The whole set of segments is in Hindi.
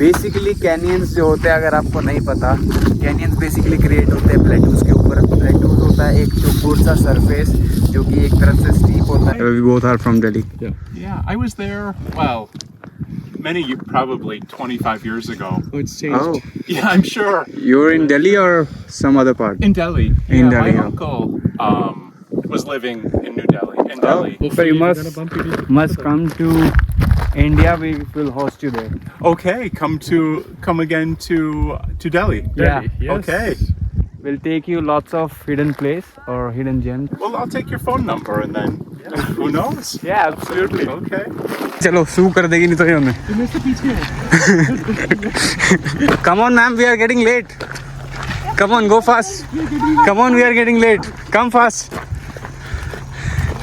बेसिकली कैनियंस जो होते हैं, अगर आपको नहीं पता, कैनियंस बेसिकली क्रिएट होते हैं प्लेटूज के ऊपर। प्लेटूज होता है एक चौकोर सा सरफेस जो कि एक तरफ से स्टीप होता है। We both are from Delhi. Yeah, I was there, well, probably 25 years ago. Oh, it's changed. Oh, Yeah, I'm sure. you're in Delhi or some other part? In Delhi. In Yeah, Delhi, my yeah. uncle was living in New Delhi. In Delhi. So you you're gonna bump into must come to India. We will host you there. Okay, come again to Delhi. Yeah. Yes. Okay. We'll take you lots of hidden place or hidden gems. Well, I'll take your phone number and then who knows? Yeah, absolutely. Okay. चलो सू कर देगी नहीं तो ये हमें। तुम इससे पीछे हो। Come on, ma'am. We are getting late. Come on, go fast. Come on, we are getting late. Come fast.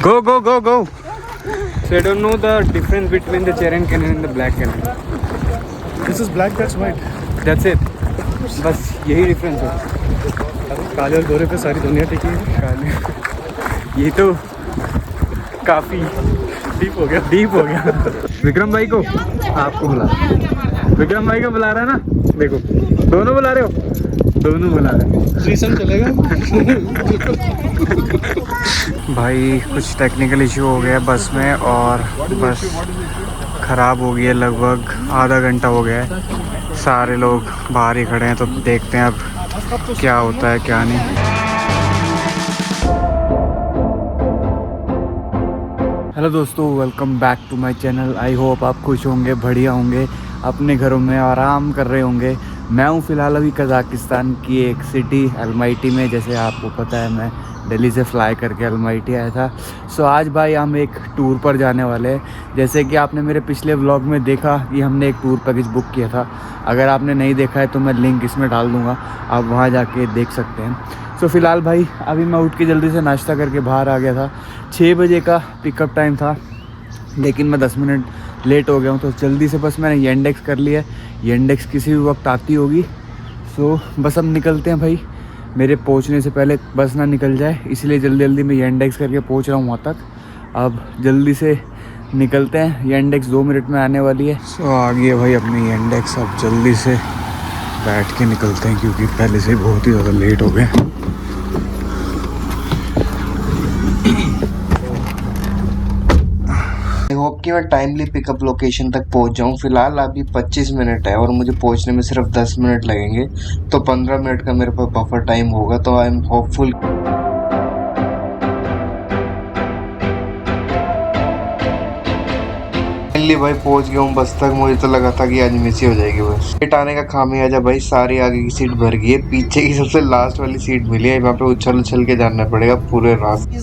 Go, go, go, go. So I don't know the difference between the Cheran canyon and the black canyon. This is black, that's white. That's it. बस यही डिफरेंस है। काले और गोरे पे सारी दुनिया टिकी है। ये तो काफी डीप हो गया। विक्रम भाई को आपको बुला विक्रम भाई को बुला रहा है ना, देखो दोनों बुला रहे हो, दोनों बुला रहे हैं। थ्रीसम चलेगा। भाई कुछ टेक्निकल इशू हो गया बस में और बस ख़राब हो गई है। लगभग आधा घंटा हो गया है, सारे लोग बाहर ही खड़े हैं, तो देखते हैं अब क्या होता है क्या नहीं। हेलो दोस्तों, welcome back to my channel. I hope आप खुश होंगे, बढ़िया होंगे, अपने घरों में आराम कर रहे होंगे। मैं हूँ फ़िलहाल अभी कज़ाकिस्तान की एक सिटी अलमाटी में। जैसे आपको पता है मैं दिल्ली से फ़्लाई करके अलमाटी आया था। सो आज भाई हम एक टूर पर जाने वाले हैं। जैसे कि आपने मेरे पिछले व्लॉग में देखा कि हमने एक टूर पैकेज बुक किया था। अगर आपने नहीं देखा है तो मैं लिंक इसमें डाल दूँगा, आप वहाँ जाके देख सकते हैं। सो फ़िलहाल भाई अभी मैं उठ के जल्दी से नाश्ता करके बाहर आ गया था। 6 बजे का पिकअप टाइम था, लेकिन मैं 10 मिनट लेट हो गया हूँ, तो जल्दी से बस मैंने येंडेक्स कर लिया। येंडेक्स किसी भी वक्त आती होगी। सो बस अब निकलते हैं भाई, मेरे पहुंचने से पहले बस ना निकल जाए, इसलिए जल्दी जल्दी मैं येंडेक्स करके पहुंच रहा हूँ वहाँ तक। अब जल्दी से निकलते हैं, येंडेक्स 2 मिनट में आने वाली है। सो आ गई है भाई अपनी येंडेक्स। अब जल्दी से बैठ के निकलते हैं क्योंकि पहले से बहुत ही ज़्यादा लेट हो गए। आई होप कि मैं टाइमली पिकअप लोकेशन तक पहुंच जाऊं। फिलहाल अभी 25 मिनट है और मुझे पहुंचने में सिर्फ 10 मिनट लगेंगे, तो 15 मिनट का मेरे पास बफर टाइम होगा। तो आई एम होपफुल। फाइनली भाई पहुंच गया हूँ बस तक। मुझे तो लगा था कि आज मिस ही हो जाएगी बस। लेट आने का खामियाजा भाई, सारी आगे की सीट भर गई है, पीछे की सबसे लास्ट वाली सीट मिली है। वहाँ पे उछल उछल के जाना पड़ेगा पूरे रास्ते।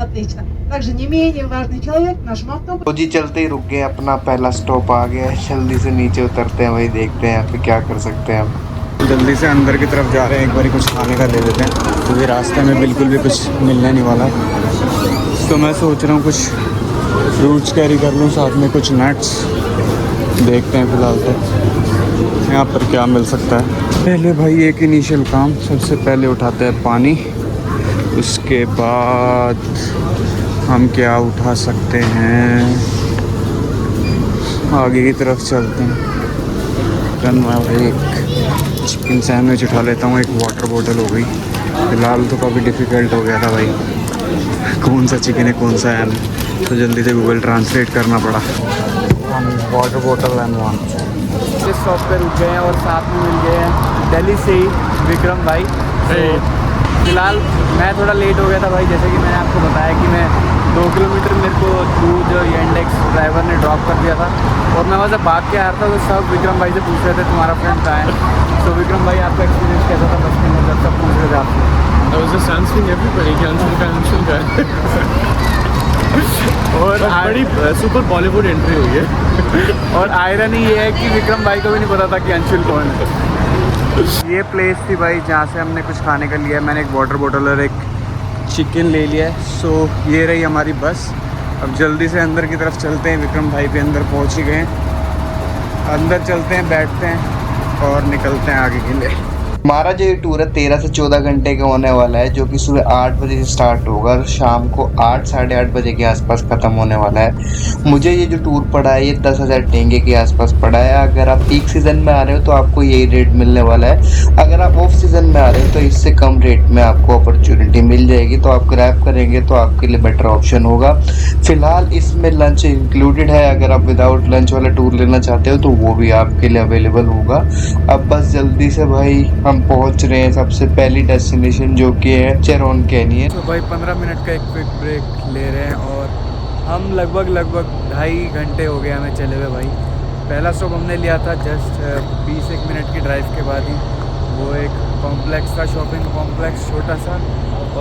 Отлично. Также не менее важный человек, наш автобус. तो जी चलते ही रुक गए, अपना पहला स्टॉप आ गया है। जल्दी से नीचे उतरते हैं भाई, देखते हैं यहाँ पे क्या कर सकते हैं हम। जल्दी से अंदर की तरफ जा रहे हैं, एक बार कुछ खाने का ले लेते हैं क्योंकि रास्ते में बिल्कुल भी कुछ मिलने नहीं वाला। तो मैं सोच रहा हूँ कुछ फ्रूट्स कैरी कर लूँ, साथ में कुछ नट्स। देखते हैं फिलहाल तो यहाँ पर क्या मिल सकता है। पहले भाई एक इनिशियल काम, सबसे पहले उठाते हैं पानी, उसके बाद हम क्या उठा सकते हैं, आगे की तरफ चलते हैं। मैं एक चिकन सैंडविच उठा लेता हूँ, एक वाटर बोतल हो गई। फिलहाल तो काफ़ी डिफ़िकल्ट हो गया था भाई, कौन सा चिकन है कौन सा है, तो जल्दी से गूगल ट्रांसलेट करना पड़ा। हम वाटर बोतल एंड वन इस शॉप पे रुक गए हैं और साथ में मिल गए हैं दिल्ली से ही विक्रम भाई। फिलहाल मैं थोड़ा लेट हो गया था भाई, जैसे कि मैंने आपको बताया कि मैं 2 किलोमीटर मेरे को दूर जो येंडेक्स ड्राइवर ने ड्रॉप कर दिया था और मैं वहाँ से भाग के आ रहा था। तो सब विक्रम भाई से पूछ रहे थे तुम्हारा फ्रेंड कहाँ है। तो विक्रम भाई आपका एक्सपीरियंस कैसा था बस के अंदर, सब पूछ रहे थे आपसे। और बड़ी सुपर बॉलीवुड एंट्री हुई है। और आयरनी ये है कि विक्रम भाई को भी नहीं पता था कि अंशुल कौन है। ये प्लेस थी भाई जहाँ से हमने कुछ खाने का लिया है। मैंने एक वाटर बोतल और एक चिकन ले लिया है। सो ये रही हमारी बस। अब जल्दी से अंदर की तरफ चलते हैं। विक्रम भाई भी अंदर पहुँच ही गए हैं। अंदर चलते हैं, बैठते हैं और निकलते हैं आगे के लिए। हमारा जो ये टूर है 13 से 14 घंटे का होने वाला है, जो कि सुबह 8 बजे से स्टार्ट होगा और शाम को 8 साढ़े 8 बजे के आसपास ख़त्म होने वाला है। मुझे ये जो टूर पड़ा है ये 10,000 टेंगे के आसपास पड़ा है। अगर आप पीक सीज़न में आ रहे हो तो आपको यही रेट मिलने वाला है। अगर आप ऑफ सीज़न में आ रहे हो तो इससे कम रेट में आपको अपॉर्चुनिटी मिल जाएगी, तो आप ग्रैब करेंगे तो आपके लिए बेटर ऑप्शन होगा। फ़िलहाल इसमें लंच इंक्लूडेड है। अगर आप विदाउट लंच वाला टूर लेना चाहते हो तो वो भी आपके लिए अवेलेबल होगा। अब बस जल्दी से भाई हम पहुंच रहे हैं सबसे पहली डेस्टिनेशन, जो कि है चेरोन कैनियन। तो भाई 15 मिनट का एक क्विक ब्रेक ले रहे हैं और हम लगभग 2.5 घंटे हो गए हमें चले हुए भाई। पहला स्टॉप हमने लिया था जस्ट 20 मिनट की ड्राइव के बाद ही। वो एक कॉम्प्लेक्स था, शॉपिंग कॉम्प्लेक्स छोटा सा,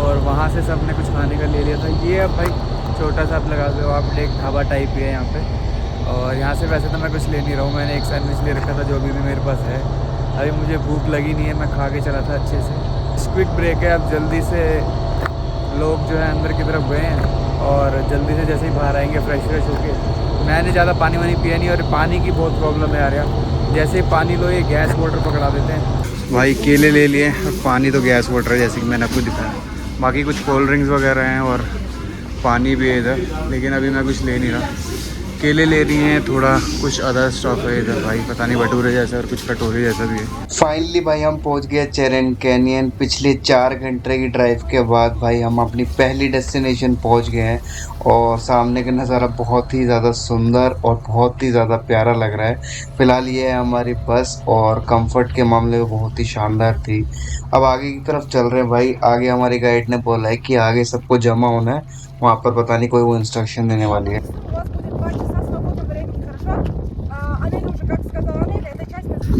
और वहाँ से सबने कुछ खाने का ले लिया था। ये अब भाई छोटा सा आप लगा दो, आप एक ढाबा टाइप ही है यहाँ पे। और यहाँ से वैसे तो मैं कुछ ले नहीं रहा हूँ, मैंने एक सैंडविच ले रखा था जो अभी भी मेरे पास है। अभी मुझे भूख लगी नहीं है, मैं खा के चला था अच्छे से। क्विक ब्रेक है, अब जल्दी से लोग जो है अंदर की तरफ गए हैं और जल्दी से जैसे ही बाहर आएंगे फ्रेश होके। मैंने ज़्यादा पानी वानी पिया नहीं और पानी की बहुत प्रॉब्लम है यार। जैसे ही पानी लो ये गैस वाटर पकड़ा देते हैं भाई। केले ले लिए और पानी तो गैस वाटर है जैसे कि मैंने आपको दिखाया। बाकी कुछ कोल्ड ड्रिंक्स वगैरह हैं और पानी भी है इधर, लेकिन अभी मैं कुछ ले नहीं रहा। केले ले रही हैं, थोड़ा कुछ अदर स्टॉफ है इधर भाई, पता नहीं भटूरे जैसा और कुछ कटोरी जैसा भी है। फाइनली भाई हम पहुंच गए चेरोन कैनियन। पिछले 4 घंटे की ड्राइव के बाद भाई हम अपनी पहली डेस्टिनेशन पहुंच गए हैं और सामने का नज़ारा बहुत ही ज़्यादा सुंदर और बहुत ही ज़्यादा प्यारा लग रहा है। फ़िलहाल ये है हमारी बस और कंफर्ट के मामले में बहुत ही शानदार थी। अब आगे की तरफ चल रहे हैं भाई। आगे हमारी गाइड ने बोला है कि आगे सबको जमा होना है, वहाँ पर पता नहीं कोई वो इंस्ट्रक्शन देने वाली है।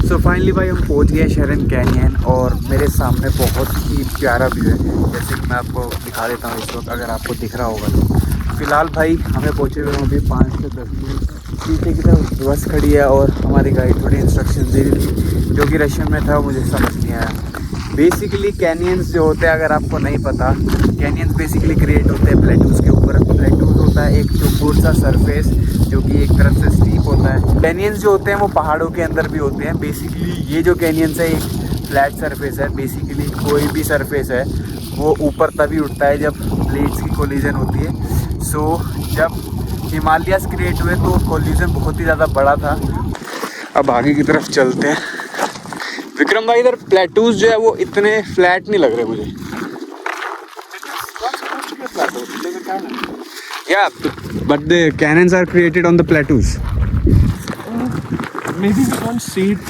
सो फाइनली भाई हम पहुंच गए चेरोन कैनियन और मेरे सामने बहुत ही प्यारा व्यू है, जैसे कि मैं आपको दिखा देता हूँ इस वक्त, अगर आपको दिख रहा होगा तो। फिलहाल भाई हमें पहुँचे हुए अभी 5 से 10 मिनट। पीछे की तरफ बस खड़ी है और हमारी गाइड थोड़ी इंस्ट्रक्शन दे रही थी जो कि रशियन में था, मुझे समझ नहीं आया। बेसिकली कैनियंस जो होते हैं, अगर आपको नहीं पता, कैनियंस बेसिकली क्रिएट होते हैं प्लेटूज़ के ऊपर। प्लेटूज़ होता है एक चौकोर सा सरफेस जो कि एक तरफ से स्टीप होता है। कैनियंस जो होते हैं वो पहाड़ों के अंदर भी होते हैं। बेसिकली ये जो कैनियंस है एक फ्लैट सरफेस है। बेसिकली कोई भी सरफेस है वो ऊपर तभी उठता है जब प्लेट्स की कोलिजन होती है। सो जब हिमालयास क्रिएट हुए तो कोलिजन बहुत ही ज़्यादा बड़ा था। अब आगे की तरफ चलते हैं। विक्रम भाई इधर प्लेटूज जो है वो इतने फ्लैट नहीं लग रहे मुझे। Yeah, but the canyons are created on the plateaus. Maybe we can't see it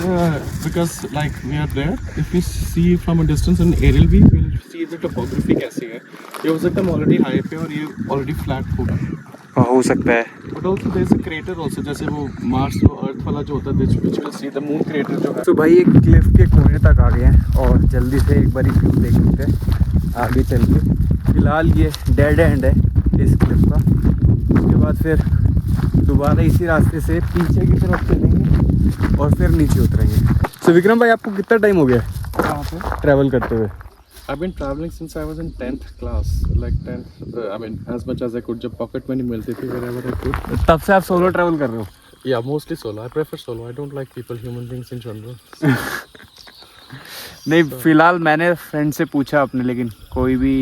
because like we are there. If we see from a distance in aerial view, we'll see the topography कैसी है। ये हो सकता है ऑलरेडी हाई पे और ये ऑलरेडी फ्लैट होगा। हो सकता है। But also there is a crater also, जैसे वो मार्स जो अर्थ वाला जो होता है, which will see the moon crater जो है। तो भाई एक क्लिफ के कोने तक आ गए हैं और जल्दी से एक बार व्यू देख लेते हैं आगे चल के। फिलहाल ये डेड एंड है इस क्लिफ का। उसके बाद फिर दोबारा इसी रास्ते से पीछे की तरफ चलेंगे और फिर नीचे उतरेंगे। तो विक्रम भाई आपको कितना टाइम हो गया कहाँ पे ट्रैवल करते हुए? I've been traveling since I was in 10th class, like 10th, I mean as much as I could, जब pocket money मिलती थी wherever I could। तब से आप सोलो ट्रैवल कर रहे हो? Yeah, mostly solo. I prefer solo. I don't like people, human beings in general। नहीं, फिलहाल मैंने फ्रेंड से पूछा अपने, लेकिन कोई भी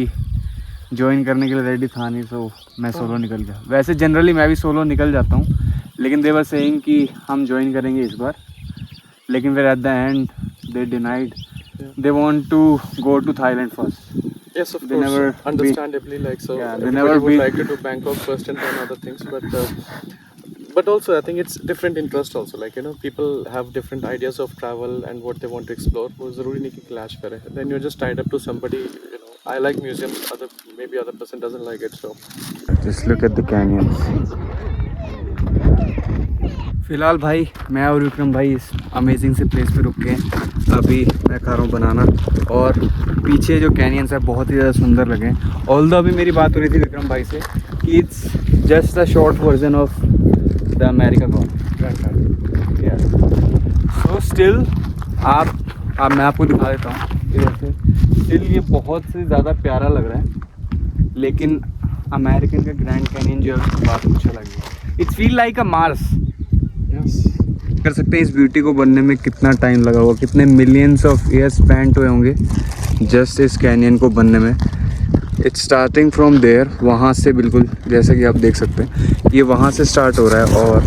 ज्वाइन करने के लिए रेडी था नहीं, तो मैं सोलो निकल गया। वैसे जनरली मैं भी सोलो निकल जाता हूँ, लेकिन दे वर सेइंग कि हम ज्वाइन करेंगे इस बार, लेकिन फिर at the and they denied. They want to go to Thailand first. Yes, of They course. never Understandably, like so. Yeah, they everybody never would been- like to do Bangkok first and then other things, but also I think it's different interest also. Like people have different ideas of travel and what they want to explore. वो ज़रूरी नहीं कि clash करे. Then you're just tied up to somebody. I like museums. Maybe other person doesn't like it. So Just look at the canyons. फिलहाल भाई मैं और विक्रम भाई इस अमेजिंग से प्लेस पे रुक के हैं। अभी मैं खा रहा हूँ बनाना और पीछे जो कैनियंस है बहुत ही ज़्यादा सुंदर लगे। ऑल्दो अभी मेरी बात हो रही थी विक्रम भाई से कि it's just a short version of the America gone. So still आप मैं आपको दिखा देता हूँ इधर से। स्टिल ये बहुत से ज़्यादा प्यारा लग रहा है, लेकिन अमेरिकन का ग्रैंड कैनियन जो है उसकी बात कुछ अलग है। It's feel like a Mars. कर सकते हैं इस ब्यूटी को बनने में कितना टाइम लगा होगा, कितने मिलियंस ऑफ ईयर्स स्पेंड हुए होंगे जस्ट इस कैनियन को बनने में। इट्स स्टार्टिंग फ्रॉम देयर, वहाँ से बिल्कुल जैसा कि आप देख सकते हैं ये वहाँ से स्टार्ट हो रहा है और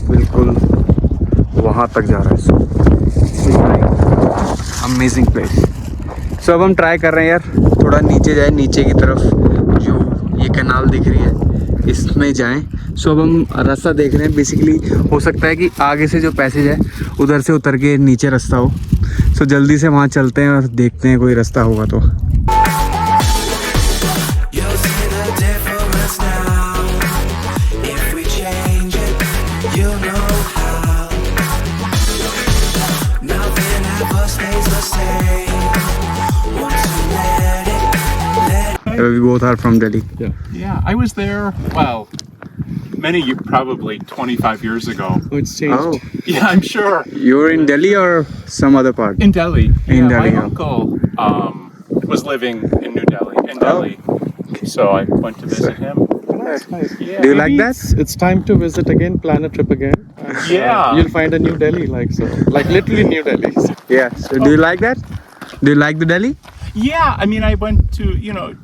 बिल्कुल वहाँ तक जा रहा है। So amazing place. सो अब हम ट्राई कर रहे हैं यार थोड़ा नीचे जाए, नीचे की तरफ जो ये कैनाल दिख रही है इसमें जाएं। सो अब हम रास्ता देख रहे हैं। बेसिकली हो सकता है कि आगे से जो पैसेज है उधर से उतर के नीचे रास्ता हो। सो जल्दी से वहाँ चलते हैं और देखते हैं कोई रास्ता होगा तो। We both are from Delhi. Yeah, I was there, well, probably 25 years ago. Oh, it's changed. Oh, Yeah, I'm sure. you're in Delhi or some other part? In Delhi. In Yeah, Delhi, my yeah. uncle was living in New Delhi. So I went to visit him. Nice, nice. Yeah. Do you like that? It's time to visit again, plan a trip again. And, Yeah. you'll find a new Delhi, like literally new Delhi. Yeah. So do you like that? Do you like the Delhi? Yeah, I mean, I went to,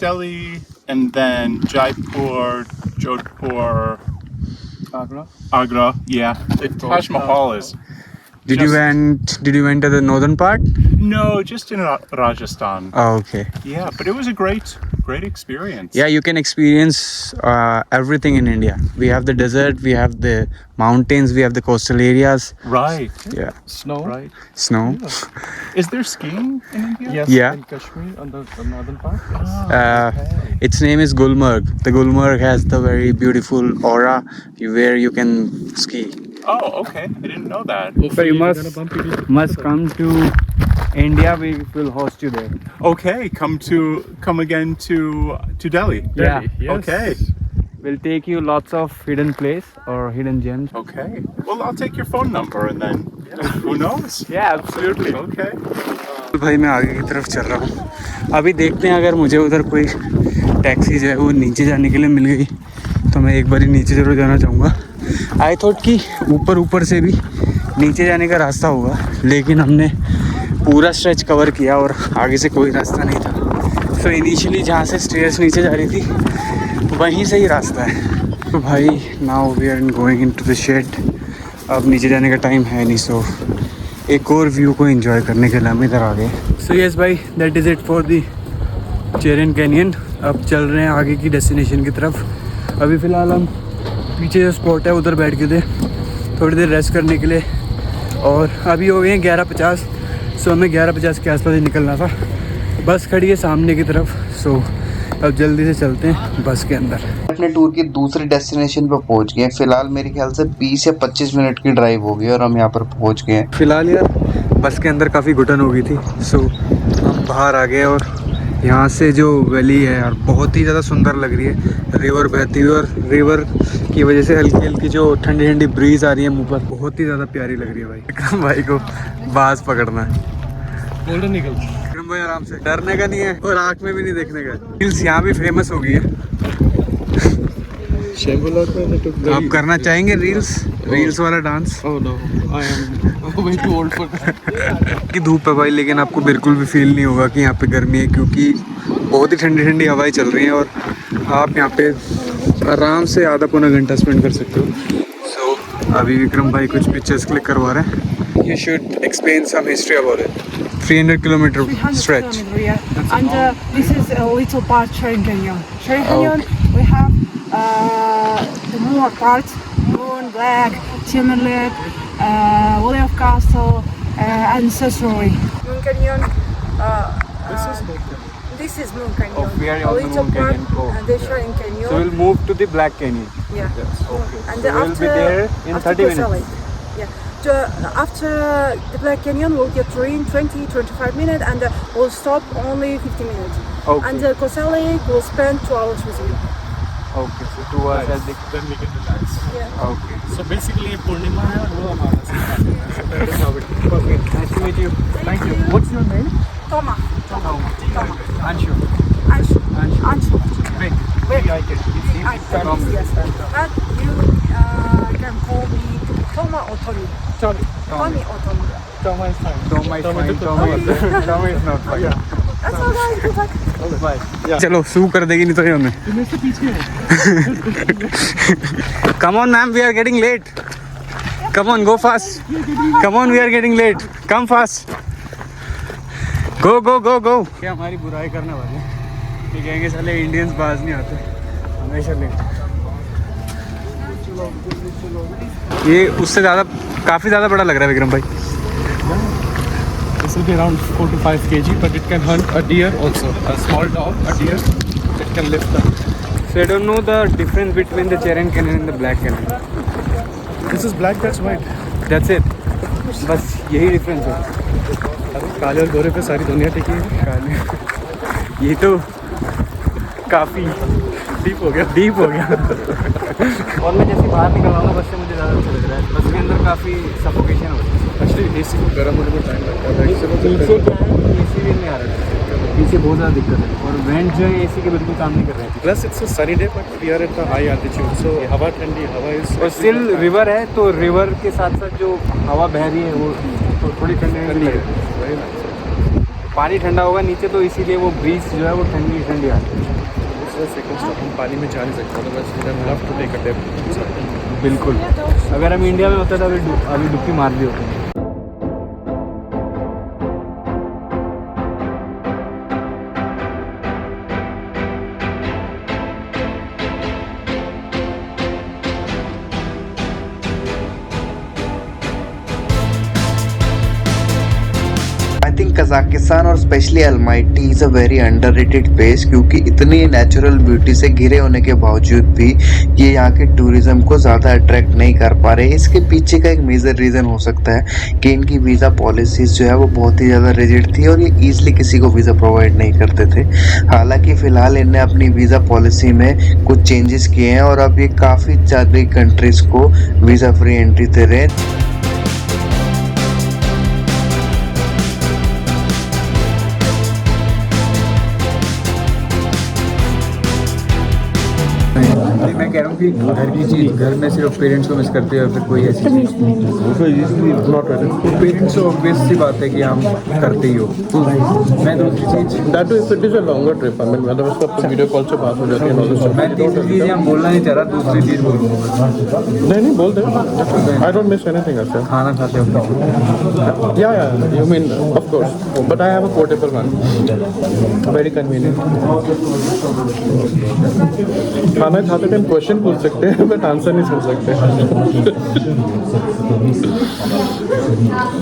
Delhi and then Jaipur, Jodhpur, Agra. Yeah. The Taj Mahal is. Did you went to the northern part? No, just in Rajasthan. Oh, okay. Yeah, but it was a great experience. Yeah, you can experience everything in India. We have the desert, we have the mountains, we have the coastal areas. Right. Yeah, Snow. Right. snow. Is there skiing in India? Yes. Yeah. In Kashmir, on the northern part. Its name is Gulmarg. The Gulmarg has the very beautiful aura where you can ski. Oh, okay. I didn't know that. So you must come to India. We will host you there. Okay, come again to Delhi. Yeah. Yes. Okay. We'll take you lots of hidden place or hidden gems. Okay. Well, I'll take your phone number and then who knows? Yeah, absolutely. Okay. भाई मैं आगे की तरफ चल रहा हूँ। अभी देखते हैं अगर मुझे उधर कोई टैक्सी जो है वो नीचे जाने के लिए मिल गई तो मैं एक बार ही नीचे ज़रूर जाना चाहूँगा। आई थॉट कि ऊपर से भी नीचे जाने का रास्ता होगा, लेकिन हमने पूरा स्ट्रेच कवर किया और आगे से कोई रास्ता नहीं था। सो इनिशियली जहाँ से स्टेयर्स नीचे जा रही थी वहीं से ही रास्ता है। तो भाई now we are going into the shade. अब नीचे जाने का टाइम है नहीं, सो एक और व्यू को एंजॉय करने के लिए हम इधर आ गए। सो यस भाई, that is it for the Cheran canyon. अब चल रहे हैं आगे की डेस्टिनेशन की तरफ। अभी फ़िलहाल हम पीछे जो स्पॉट है उधर बैठ गए थे थोड़ी देर रेस्ट करने के लिए और अभी हो गए हैं 11:50। सो हमें 11:50 के आसपास ही निकलना था। बस खड़ी है सामने की तरफ। सो अब जल्दी से चलते हैं बस के अंदर। अपने टूर की दूसरी डेस्टिनेशन पर पहुंच गए। फिलहाल मेरे ख्याल से 20 या 25 मिनट की ड्राइव होगी और हम यहाँ पर पहुंच गए हैं। फ़िलहाल यार बस के अंदर काफ़ी घुटन हो गई थी। सो हम बाहर आ गए और यहाँ से जो वैली है यार बहुत ही ज़्यादा सुंदर लग रही है। रिवर बहती हुई और रिवर की वजह से हल्की हल्की जो ठंडी ठंडी ब्रीज आ रही है मुँह पर, बहुत ही ज़्यादा प्यारी लग रही है भाई। विक्रम भाई को बाज पकड़ना है। Golden Eagle. विक्रम भाई आराम से, डरने का नहीं है और आँख में भी नहीं देखने का। रील्स यहाँ भी फेमस हो गई है। आप करना चाहेंगे रील्स वाला dance? Oh no, I am way too old for that. की धूप है भाई, लेकिन आपको बिल्कुल भी फील नहीं होगा कि यहाँ पे गर्मी है, क्योंकि बहुत ही ठंडी ठंडी हवाएं चल रही हैं और आप यहाँ पे आराम से आधा पौना घंटा स्पेंड कर सकते हो। सो अभी विक्रम भाई कुछ पिक्चर्स क्लिक करवा रहे हैं। You should explain some history about it. 300 kilometer 300 stretch. kilometer, yeah. And this is a little part Sharon Canyon. Sharon Canyon, we have the more parts: Moon, Black, Timberlake, Valley of Castle, and Sasori. Moon Canyon. This is Moon Canyon. Oh, we are a on the little Moon part, Canyon. Oh, and the Sharon Canyon. So we'll move to the Black Canyon. Yeah. Okay. And So we'll be there in after 30 Coastal minutes. Lake. Yeah. After the Black Canyon, we'll get in 20-25 minutes, and we'll stop only 50 minutes. Okay. And the Coastal Lake will spend 2 hours with you. Okay. So 2 hours at the. Then we can relax. Yeah. Okay. So basically, Purnima है और वो हमारा Okay. Nice to meet you. Thank you. What's your name? Toma. Anshu. Anshu. Anshu. Big. Big. I can. I can, yes. And you can call me Toma or Tommy? Tommy or Tommy? Toma is fine. Toma is not fine. That's alright. Good luck. चलो सू कर देगी नहीं तो ये हमें. Come on ma'am, we are getting late. Come on, go fast. Come on, we are getting late. Come fast. Go. क्या हमारी बुराई करने वाले हैं? ये कहेंगे साले इंडियंस बाज नहीं आते, हमेशा लेट. ये उससे ज़्यादा काफ़ी ज़्यादा बड़ा लग रहा है विक्रम भाई. This will be around 4 to 5 kg, but it can hunt a deer also. A small dog, a deer, it can lift them. So I don't know the difference between the Cheran cannon and the black cannon. This is black, that's white. That's it. बस यही डिफरेंस है. अरे काले और गोरे पे सारी दुनिया टिकी है. काले ये तो काफ़ी डीप हो गया. और मैं जैसे बाहर निकल रहा हूँ बस से, मुझे ज़्यादा अच्छा लग रहा है. बस के अंदर काफ़ी सफोकेशन हो रही है. एक्चुअली एसी को गर्म होने में टाइम लगता है. एसी भी नहीं आ रहा है, पीछे बहुत ज़्यादा दिक्कत है. और वेंट जो है एसी के बिल्कुल काम नहीं कर रहे हैं. Plus it's a sunny day, but we are at the high altitude, so हवा ठंडी, हवा इज और स्टिल रिवर है, तो रिवर के साथ साथ जो हवा बह रही है वो तो थोड़ी ठंडी लग रही है. पानी ठंडा होगा नीचे, तो इसीलिए वो ब्रीज जो है वो ठंडी आ रही है. सेकंड स्टॉप हम पानी में जा नहीं सकते, otherwise we would love to take a dip. बिल्कुल, अगर हम इंडिया में होते तो अभी डुबकी मार ली होती. आई थिंक कजाकिस्तान और specially Almighty is a very underrated place, क्योंकि इतनी नेचुरल ब्यूटी से घिरे होने के बावजूद भी ये यहाँ के टूरिज्म को ज़्यादा अट्रैक्ट नहीं कर पा रहे. इसके पीछे का एक मेजर रीज़न हो सकता है कि इनकी वीज़ा पॉलिसीज़ जो है वो बहुत ही ज़्यादा रिजिड थी और ये ईजिली किसी को वीज़ा प्रोवाइड नहीं करते थे. हालांकि फ़िलहाल इनने अपनी वीज़ा पॉलिसी में कुछ चेंजेस किए हैं और अब ये काफ़ी ज़्यादा कंट्रीज़ को वीज़ा फ्री एंट्री दे रहे हैं. मैं कह रहा हूँ कि घर की चीज़ घर में सिर्फ पेरेंट्स को मिस करते हैं, फिर कोई ऐसी चीज़ पेरेंट्स तो ऑब्वियस सी बात है कि हम करते ही हो. मैं दूसरी चीज़, that is it is a longer trip. I mean मतलब उसका तो वीडियो कॉल से बात हो जाती है. मैं तीसरी चीज़ यहाँ बोलना नहीं चाह रहा, दूसरी चीज़ बोलूँगा. नहीं बोल दे. आई डोंट मिस एनीथिंग अच्छा. खाना खाते हो या you mean of course, but I have a portable one, very convenient. खाना खाते टाइम क्वेश्चन पूछ सकते हैं बट आंसर नहीं सुन सकते.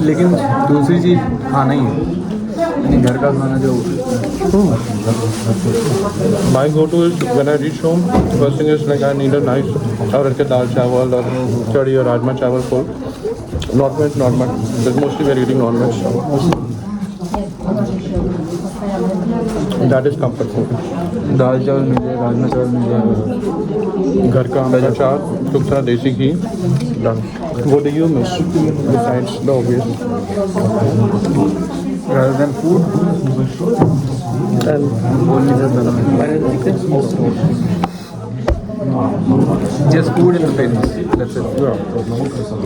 लेकिन दूसरी चीज़ खाना ही है, यानी घर का खाना जो My go-to is when I reach home, first thing is like I need a nice और के दाल चावल और कढ़ी और राजमा चावल full. Not much, but mostly we are eating non-veg. That is comfort food. दाल चावल मिल जाए, राजमा चावल मिल जाए, घर का हमारा चार, कुछ सारा देसी घी. Done. What do you miss besides the obvious? rather than food. Just food and the parents. That's it.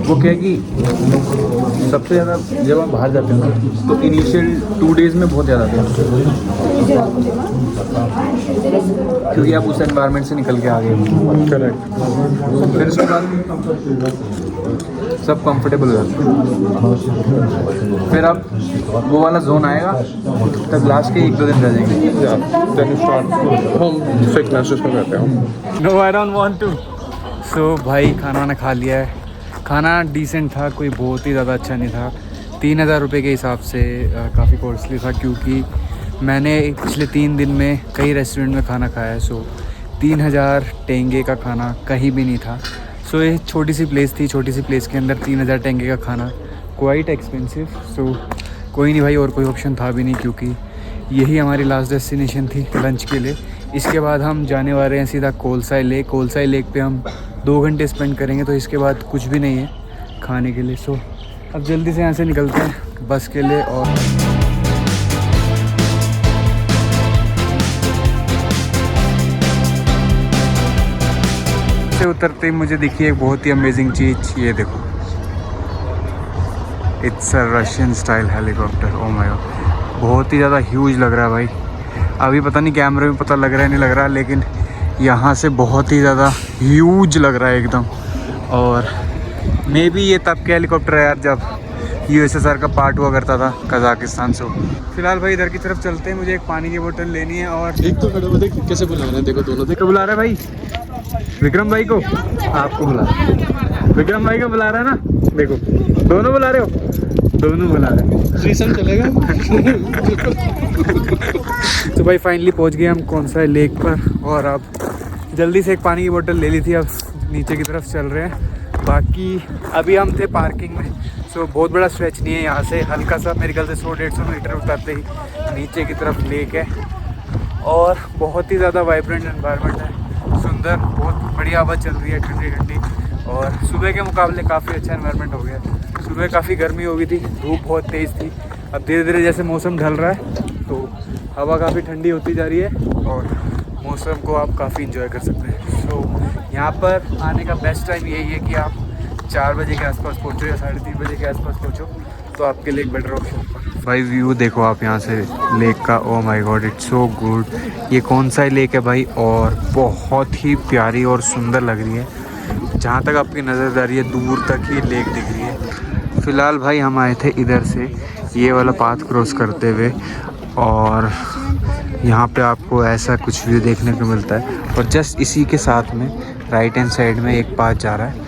वो क्या है कि सबसे ज़्यादा जब आप बाहर जाते हैं ना तो इनिशियल 2 days में बहुत ज़्यादा आते हैं क्योंकि आप उस एनवायरनमेंट से निकल के आ गए. Correct. फिर उसके बाद सब कंफर्टेबल हो जाते हैं. फिर आप वो वाला जोन आएगा तब लास्ट के 1-2 दिन रह जाएंगे. Then you start home sickness जिसको कहते हैं. No, I don't want to. So भाई खाना वाना खा लिया है. खाना डिसेंट था, कोई बहुत ही ज़्यादा अच्छा नहीं था. 3000 रुपये के हिसाब से काफ़ी कॉस्टली था क्योंकि मैंने पिछले 3 दिन में कई रेस्टोरेंट में खाना खाया है. सो 3000 टेंगे का खाना कहीं भी नहीं था. सो ये छोटी सी प्लेस थी, छोटी सी प्लेस के अंदर 3000 टेंगे का खाना क्वाइट एक्सपेंसिव. सो कोई नहीं भाई, और कोई ऑप्शन था भी नहीं क्योंकि यही हमारी लास्ट डेस्टिनेशन थी लंच के लिए. इसके बाद हम जाने वाले हैं सीधा कोलसाई लेक. कोलसाई लेक पे हम 2 घंटे स्पेंड करेंगे तो इसके बाद कुछ भी नहीं है खाने के लिए. सो अब जल्दी से यहाँ से निकलते हैं बस के लिए. और से उतरते ही मुझे दिखी एक बहुत ही अमेजिंग चीज़. ये देखो, it's a Russian style helicopter. Oh my God, बहुत ही ज़्यादा ह्यूज लग रहा है भाई। अभी पता नहीं कैमरे में पता लग रहा है नहीं लग रहा, लेकिन यहाँ से बहुत ही ज़्यादा ह्यूज लग रहा है एकदम। और मे बी ये तब के हेलीकॉप्टर है यार जब USSR का पार्ट हुआ करता था कजाकिस्तान से। फिलहाल भाई इधर की तरफ चलते हैं, मुझे एक पानी की बोतल लेनी है। और एक तो खड़े देख कैसे बुला रहे हैं, देखो दोनों देखो बुला रहा है भाई, विक्रम भाई को, आपको बुला रहा है, विक्रम भाई को बुला रहा है ना, देखो दोनों बुला रहे हो, दोनों बुला रहे हैं। थ्रीसम चलेगा। तो भाई फाइनली पहुंच गए हम कौन सा लेक पर, और अब जल्दी से एक पानी की बोतल ले ली थी, अब नीचे की तरफ चल रहे हैं। बाकी अभी हम थे पार्किंग में, सो बहुत बड़ा स्ट्रेच नहीं है, यहाँ से हल्का सा मेरे ख्याल से 100-150 मीटर उतरते ही नीचे की तरफ लेक है। और बहुत ही ज़्यादा वाइब्रेंट एनवायरनमेंट है, सुंदर, बहुत बढ़िया हवा चल रही है ठंडी ठंडी। और सुबह के मुकाबले काफ़ी अच्छा एनवायरनमेंट हो गया। सुबह काफ़ी गर्मी हो गई थी, धूप बहुत तेज़ थी, अब धीरे धीरे जैसे मौसम ढल रहा है तो हवा काफ़ी ठंडी होती जा रही है और मौसम को आप काफ़ी इंजॉय कर सकते हैं। सो यहाँ पर आने का बेस्ट टाइम यही है कि आप 4 बजे के आसपास पहुँचो या 3:30 बजे के आसपास पहुँचो, तो आपके लिए एक बेटर ऑप्शन। भाई व्यू देखो आप यहाँ से लेक का, oh my God it's so good. ये कौन सा लेक है भाई, और बहुत ही प्यारी और सुंदर लग रही है। जहाँ तक आपकी नज़र जा रही है दूर तक ही लेक दिख रही है। फ़िलहाल भाई हम आए थे इधर से ये वाला पाथ क्रॉस करते हुए, और यहाँ पे आपको ऐसा कुछ व्यू देखने को मिलता है। और जस्ट इसी के साथ में राइट हैंड साइड में एक पाथ जा रहा है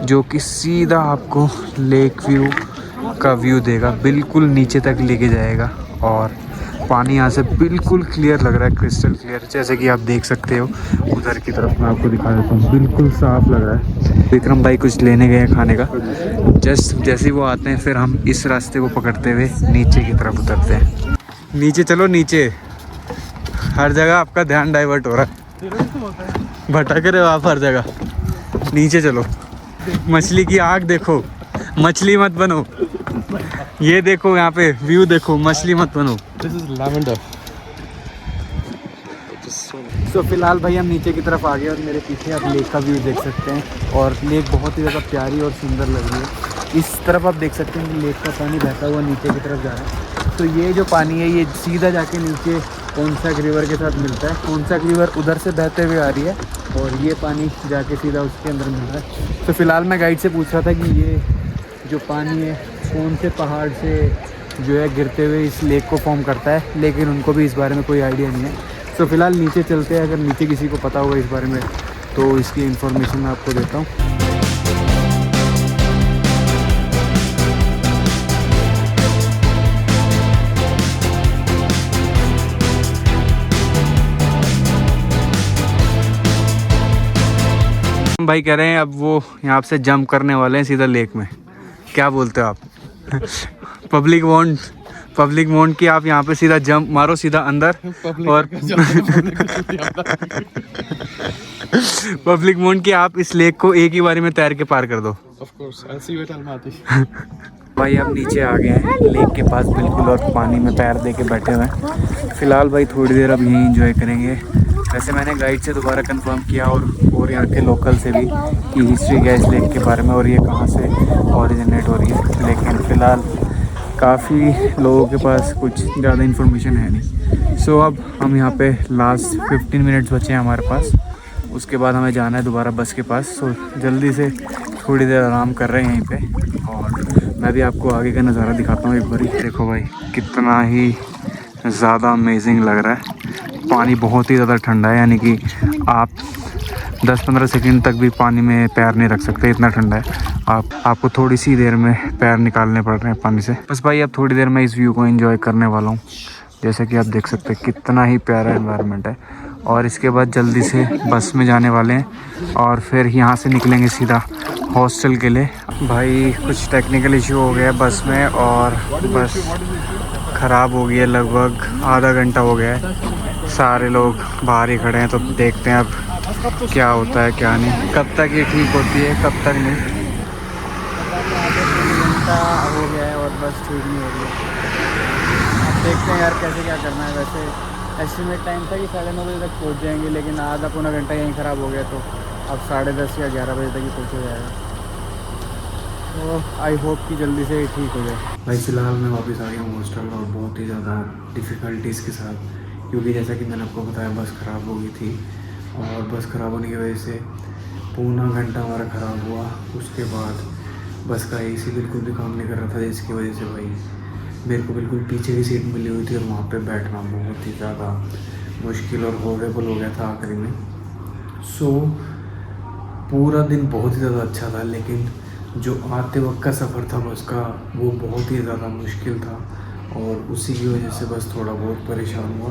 जो कि सीधा आपको लेक व्यू का व्यू देगा, बिल्कुल नीचे तक लेके जाएगा। और पानी यहाँ से बिल्कुल क्लियर लग रहा है, क्रिस्टल क्लियर, जैसे कि आप देख सकते हो। उधर की तरफ मैं आपको दिखा देता हूँ, बिल्कुल साफ़ लग रहा है। विक्रम भाई कुछ लेने गए हैं खाने का, जस्ट जैसे ही वो आते हैं फिर हम इस रास्ते को पकड़ते हुए नीचे की तरफ उतरते हैं। नीचे चलो नीचे, हर जगह आपका ध्यान डाइवर्ट हो रहा है, भटक रहे हो आप हर जगह। नीचे चलो, मछली की आँख देखो, मछली मत बनो। ये देखो यहाँ पे व्यू देखो, मछली मत बनो। This is lavender. तो फिलहाल भाई हम नीचे की तरफ आ गए और मेरे पीछे आप लेक का व्यू देख सकते हैं। और लेक बहुत ही ज़्यादा प्यारी और सुंदर लग रही है। इस तरफ आप देख सकते हैं कि लेक का पानी बहता हुआ नीचे की तरफ जा रहा है। तो ये जो पानी है ये सीधा जाके नीचे कोनसाक रिवर के साथ मिलता है। कोनसाक रिवर उधर से बहते हुए आ रही है और ये पानी जाके सीधा उसके अंदर मिल रहा है। तो फिलहाल मैं गाइड से पूछ रहा था कि ये जो पानी है कौन से पहाड़ से जो है गिरते हुए इस लेक को फॉर्म करता है, लेकिन उनको भी इस बारे में कोई आइडिया नहीं है। तो फिलहाल नीचे चलते हैं, अगर नीचे किसी को पता होगा इस बारे में तो इसकी इन्फॉर्मेशन मैं आपको देता हूँ। भाई कह रहे हैं अब वो यहाँ से जंप करने वाले हैं सीधा लेक में, क्या बोलते हो आप? पब्लिक वांट कि आप यहाँ पे सीधा जंप मारो सीधा अंदर, और पब्लिक वांट कि आप इस लेक को एक ही बारी में तैर के पार कर दो। Of course I see you at Almaty. भाई हम नीचे आ गए हैं लेक के पास बिल्कुल, और पानी में पैर दे के बैठे हुए हैं। फिलहाल भाई थोड़ी देर अब यहीं एंजॉय करेंगे। वैसे मैंने गाइड से दोबारा कंफर्म किया और यहाँ के लोकल से भी कि हिस्ट्री क्या इस लेक के बारे में और ये कहाँ से ओरिजिनेट हो रही है, लेकिन फ़िलहाल काफ़ी लोगों के पास कुछ ज़्यादा इन्फॉर्मेशन है नहीं। सो अब हम यहाँ पे लास्ट 15 मिनट्स बचे हैं हमारे पास, उसके बाद हमें जाना है दोबारा बस के पास। सो जल्दी से थोड़ी देर आराम कर रहे हैं यहीं पे, और मैं भी आपको आगे का नज़ारा दिखाता हूँ एक बार। देखो भाई कितना ही ज़्यादा अमेजिंग लग रहा है। पानी बहुत ही ज़्यादा ठंडा है, यानी कि आप 10-15 सेकंड तक भी पानी में पैर नहीं रख सकते, इतना ठंडा है। आपको थोड़ी सी देर में पैर निकालने पड़ रहे हैं पानी से। बस भाई अब थोड़ी देर में इस व्यू को एंजॉय करने वाला हूँ। जैसे कि आप देख सकते हैं कितना ही प्यारा एनवायरनमेंट है। और इसके बाद जल्दी से बस में जाने वाले हैं और फिर यहाँ से निकलेंगे सीधा हॉस्टल के लिए। भाई कुछ टेक्निकल इशू हो गया बस में, और बस ख़राब हो गई है, लगभग आधा घंटा हो गया है। सारे लोग बाहर ही खड़े हैं, तो देखते हैं अब क्या होता है क्या नहीं, कब तक ये ठीक होती है कब तक नहीं। घंटा हो गया है और बस ठीक नहीं हो रही है। अब देखते हैं यार कैसे क्या करना है। वैसे एस्टिमेट टाइम था कि 9:30 बजे तक पहुंच जाएंगे, लेकिन आधा पौना घंटा यहीं ख़राब हो गया, तो अब 10:30 या 11 बजे तक ही पहुँचा जाएगा। तो आई होप कि जल्दी से ठीक हो जाए। भाई फ़िलहाल मैं वापस आ गया हूँ हॉस्टल और बहुत ही ज़्यादा डिफ़िकल्टीज़ के साथ, क्योंकि जैसा कि मैंने आपको बताया बस ख़राब हो गई थी और बस ख़राब होने की वजह से पौना घंटा हमारा ख़राब हुआ। उसके बाद बस का एसी बिल्कुल भी काम नहीं कर रहा था, जिसकी वजह से भाई मेरे को बिल्कुल पीछे की सीट मिली हुई थी और वहाँ पे बैठना बहुत ही ज़्यादा मुश्किल और हॉरेबल हो गया था आखिरी में। सो पूरा दिन बहुत ही ज़्यादा अच्छा था, लेकिन जो आते वक्त का सफ़र था बस का वो बहुत ही ज़्यादा मुश्किल था और उसी की वजह से बस थोड़ा बहुत परेशान हुआ।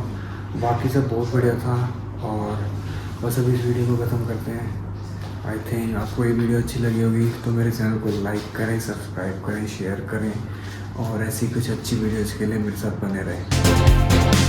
बाकी सब बहुत बढ़िया था और बस अभी इस वीडियो को ख़त्म करते हैं। आई थिंक आपको ये वीडियो अच्छी लगी होगी तो मेरे चैनल को लाइक करें, सब्सक्राइब करें, शेयर करें और ऐसी कुछ अच्छी वीडियोज़ के लिए मेरे साथ बने रहें।